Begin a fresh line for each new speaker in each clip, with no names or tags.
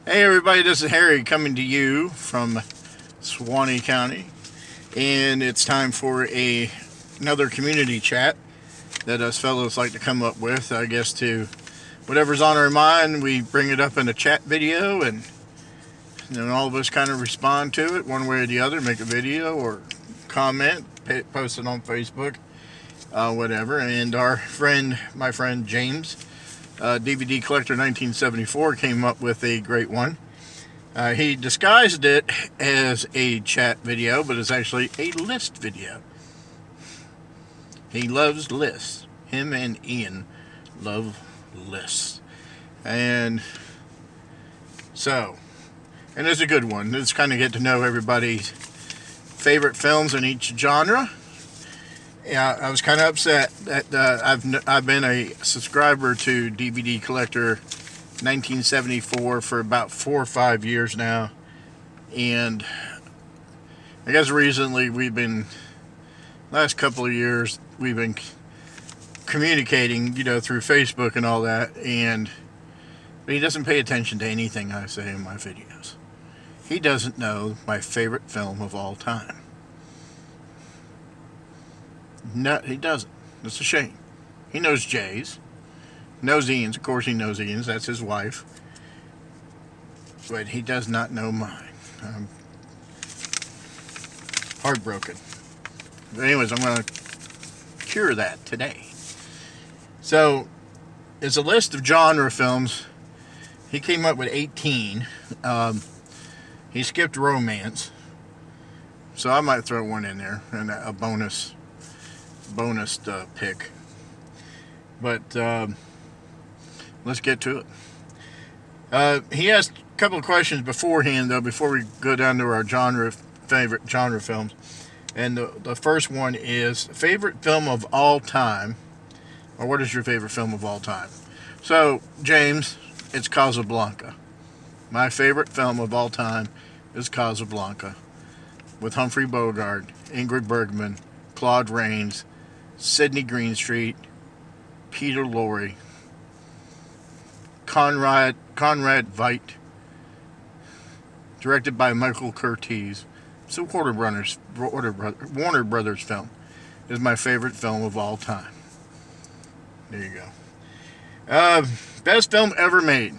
Hey everybody, this is Harry coming to you from Suwannee County, and it's time for another community chat that us fellows like to come up with. I guess to whatever's on our mind, we bring it up in a chat video, and then all of us kind of respond to it one way or the other, make a video or comment, post it on Facebook, whatever. And my friend James, DVD Collector 1974, came up with a great one. He disguised it as a chat video, but it's actually a list video. He loves lists. Him and Ian love lists. And so, and it's a good one. It's kind of get to know everybody's favorite films in each genre. Yeah, I was kind of upset that I've been a subscriber to DVD Collector 1974 for about 4 or 5 years now, and I guess recently last couple of years we've been communicating, through Facebook and all that, but he doesn't pay attention to anything I say in my videos. He doesn't know my favorite film of all time. No, he doesn't. It's a shame. He knows Jay's. Knows Ian's. Of course he knows Ian's. That's his wife. But he does not know mine. I'm heartbroken. But anyways, I'm going to cure that today. So, it's a list of genre films. He came up with 18. He skipped romance. So I might throw one in there. And a bonus pick. But let's get to it. He asked a couple of questions beforehand, though, before we go down to our favorite genre films. And the first one is favorite film of all time, or what is your favorite film of all time? So, James, it's Casablanca. My favorite film of all time is Casablanca, with Humphrey Bogart, Ingrid Bergman, Claude Rains, Sidney Greenstreet, Peter Lorre, Conrad Veidt, directed by Michael Curtiz. It's a Warner Brothers film. Is my favorite film of all time. There you go. Best film ever made.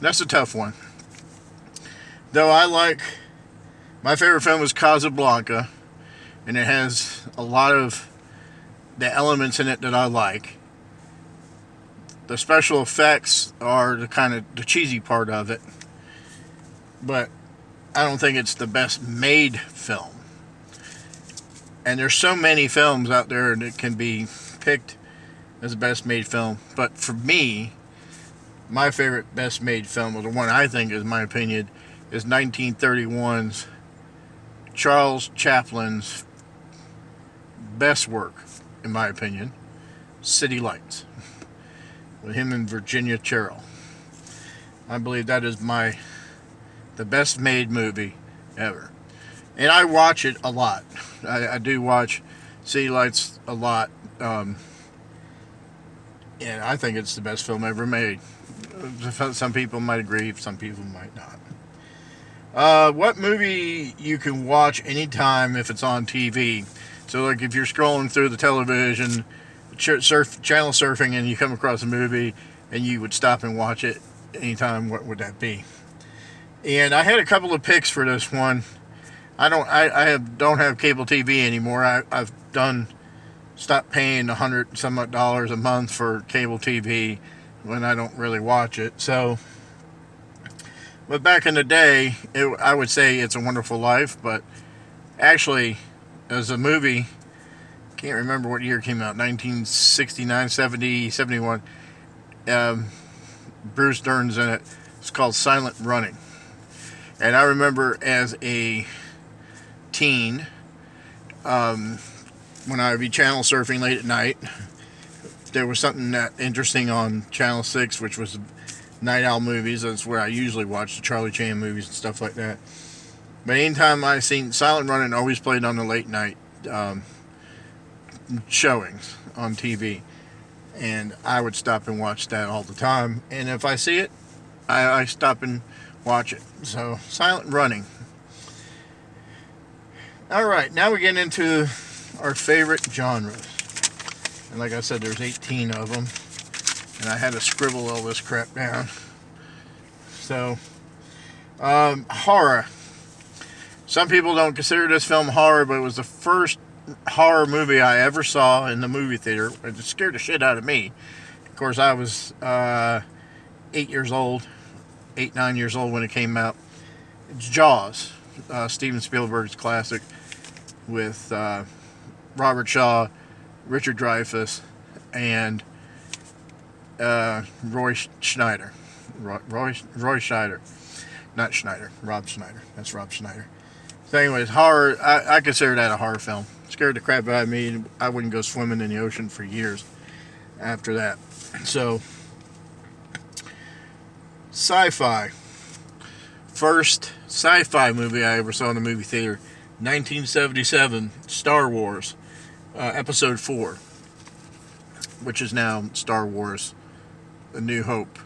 That's a tough one. Though my favorite film is Casablanca, and it has a lot of the elements in it that I like. The special effects are the cheesy part of it, but I don't think it's the best made film. And there's so many films out there that can be picked as the best made film, but for me, my favorite best made film, or the one I think is my opinion, is 1931's Charles Chaplin's best work, in my opinion, City Lights, with him and Virginia Cherrill. I believe that is the best made movie ever. And I watch it a lot. I do watch City Lights a lot. And I think it's the best film ever made. Some people might agree, some people might not. What movie you can watch anytime if it's on TV? So, like, if you're scrolling through the television, channel surfing, and you come across a movie, and you would stop and watch it anytime, what would that be? And I had a couple of picks for this one. I don't have cable TV anymore. I've stopped paying $100 some odd a month for cable TV when I don't really watch it. So, but back in the day, I would say It's a Wonderful Life, but actually, as a movie, can't remember what year it came out, 1969, 70, 71. Bruce Dern's in it. It's called Silent Running. And I remember as a teen, when I would be channel surfing late at night, there was something that interesting on Channel 6, which was Night Owl movies. That's where I usually watch the Charlie Chan movies and stuff like that. But anytime I seen Silent Running, always played on the late night showings on TV, and I would stop and watch that all the time. And if I see it, I stop and watch it. So, Silent Running. Alright, now we get into our favorite genres. And like I said, there's 18 of them. And I had to scribble all this crap down. So, horror. Some people don't consider this film horror, but it was the first horror movie I ever saw in the movie theater. It scared the shit out of me. Of course, I was 8 years old, 9 years old when it came out. It's Jaws, Steven Spielberg's classic with Robert Shaw, Richard Dreyfuss, and Roy Schneider. Roy Schneider. Not Schneider. Rob Schneider. That's Rob Schneider. So anyways, horror, I consider that a horror film. Scared the crap out of me. I wouldn't go swimming in the ocean for years after that. So, sci-fi. First sci-fi movie I ever saw in the movie theater, 1977, Star Wars, Episode 4, which is now Star Wars A New Hope,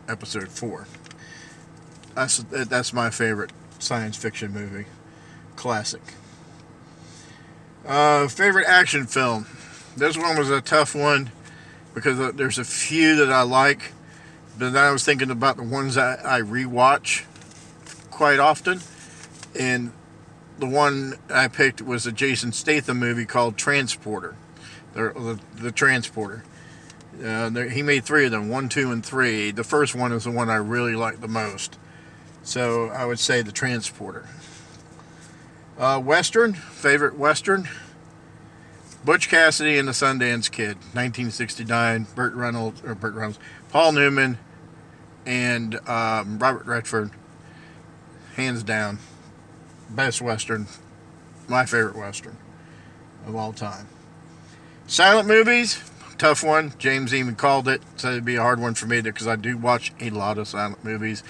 Episode 4. That's my favorite science fiction movie. Classic. Favorite action film. This one was a tough one because there's a few that I like, but then I was thinking about the ones that I rewatch quite often, and the one I picked was a Jason Statham movie called Transporter. The Transporter. He made 3 of them, 1, 2, and 3. The first one is the one I really like the most. So I would say The Transporter. Western, favorite Western, Butch Cassidy and the Sundance Kid, 1969, Burt Reynolds, Paul Newman, and Robert Redford, hands down, best Western, my favorite Western of all time. Silent movies, tough one, James even called it, so it'd be a hard one for me because I do watch a lot of silent movies.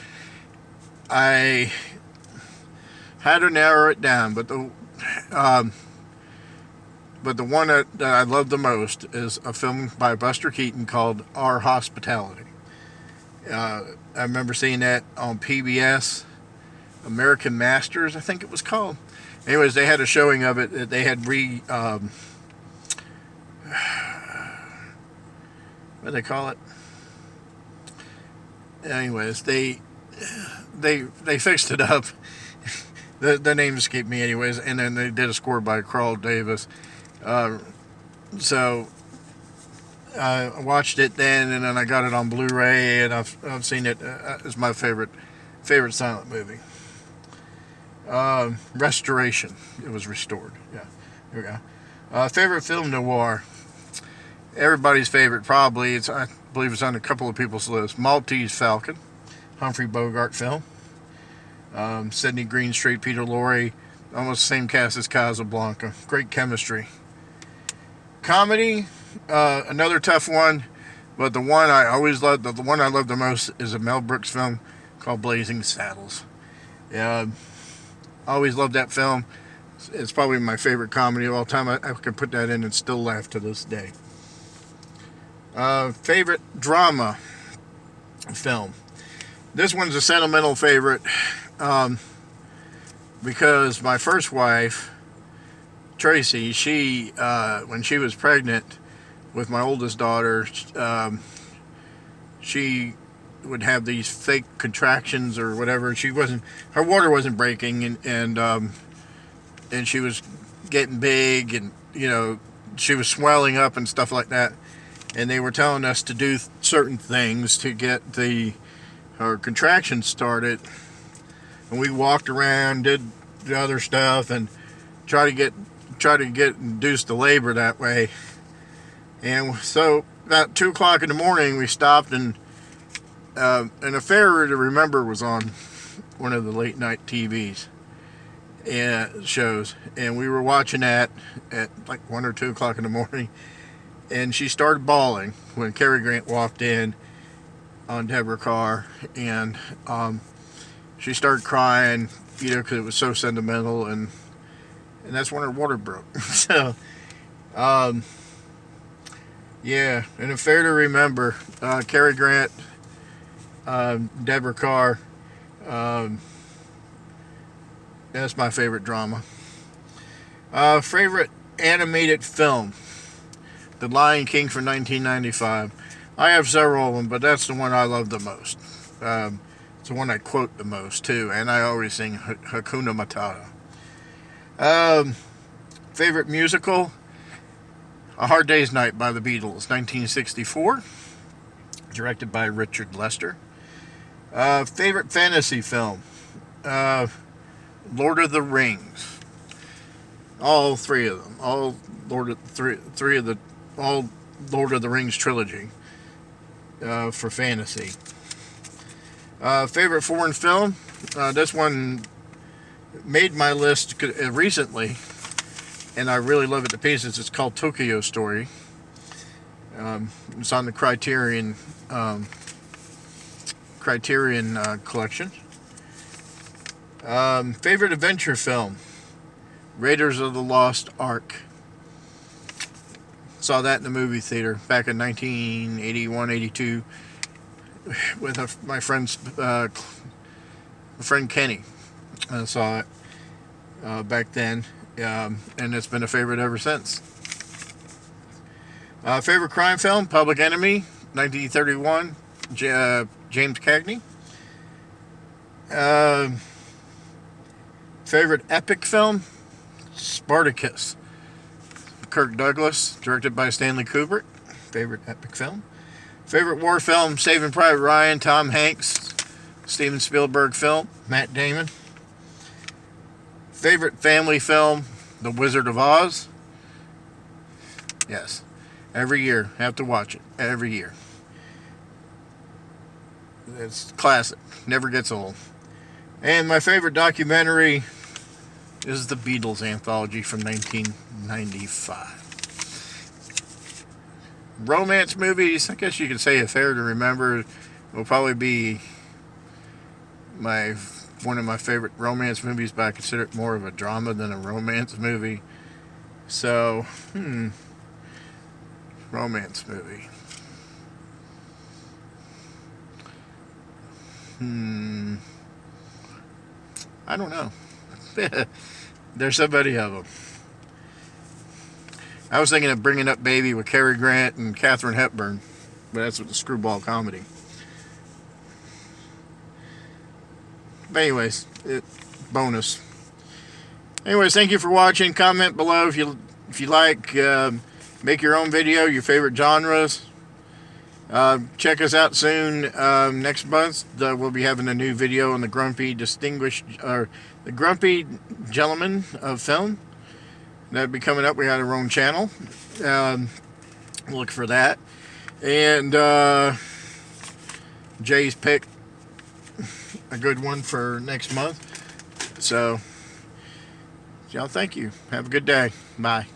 I had to narrow it down, but the one that I love the most is a film by Buster Keaton called Our Hospitality. I remember seeing that on PBS, American Masters, I think it was called. Anyways, they had a showing of it. They had what do they call it? Anyways, they fixed it up. The name escaped me anyways, and then they did a score by Carl Davis. So I watched it then, and then I got it on Blu-ray, and I've seen it. It's my favorite silent movie. Restoration. It was restored. Yeah, here we go. Favorite film noir. Everybody's favorite, probably. I believe it's on a couple of people's lists. Maltese Falcon, Humphrey Bogart film. Sidney Greenstreet, Peter Lorre, almost the same cast as Casablanca. Great chemistry. Comedy, another tough one, but the one I always loved, the one I love the most is a Mel Brooks film called Blazing Saddles. Always loved that film. It's probably my favorite comedy of all time. I can put that in and still laugh to this day. Favorite drama film. This one's a sentimental favorite because my first wife, Tracy, she when she was pregnant with my oldest daughter, she would have these fake contractions or whatever. Her water wasn't breaking, and she was getting big, and she was swelling up and stuff like that. And they were telling us to do certain things to get her contractions started, and we walked around, did the other stuff, and try to get induced to labor that way. And so about 2 o'clock in the morning, we stopped, and An Affair to Remember was on one of the late night TVs and shows, and we were watching that at like 1 or 2 o'clock in the morning, and she started bawling when Cary Grant walked in on Deborah Carr, and she started crying, because it was so sentimental, and that's when her water broke. So, yeah, An Affair to Remember. Cary Grant Deborah Carr. That's my favorite drama. Favorite animated film? The Lion King from 1995. I have several of them, but that's the one I love the most. It's the one I quote the most, too, and I always sing Hakuna Matata. Favorite musical? A Hard Day's Night by the Beatles, 1964. Directed by Richard Lester. Favorite fantasy film? Lord of the Rings. All three of them. All Lord of the Rings trilogy for fantasy. Favorite foreign film? This one made my list recently, and I really love it to pieces. It's called Tokyo Story. It's on the Criterion collection. Favorite adventure film? Raiders of the Lost Ark. Saw that in the movie theater back in 1981-82 with my friend Kenny. I saw it back then, and it's been a favorite ever since. Favorite crime film? Public Enemy, 1931, James Cagney. Favorite epic film? Spartacus, Kirk Douglas, directed by Stanley Kubrick. Favorite epic film. Favorite war film? Saving Private Ryan, Tom Hanks, Steven Spielberg film, Matt Damon. Favorite family film? The Wizard of Oz. Yes, every year have to watch it. Every year. It's classic. Never gets old. And my favorite documentary is the Beatles anthology from 1995. Romance movies, I guess you could say Affair to Remember will probably be one of my favorite romance movies, but I consider it more of a drama than a romance movie. So, romance movie. I don't know. There's so many of them. I was thinking of Bringing Up Baby with Cary Grant and Katharine Hepburn, but that's with the screwball comedy. But anyways, bonus. Anyways, thank you for watching. Comment below if you like. Make your own video, your favorite genres. Check us out soon. Next month, we'll be having a new video on the Grumpy Gentleman of Film. That'll be coming up. We got our own channel. Look for that. And Jay's picked a good one for next month. So, y'all, thank you. Have a good day. Bye.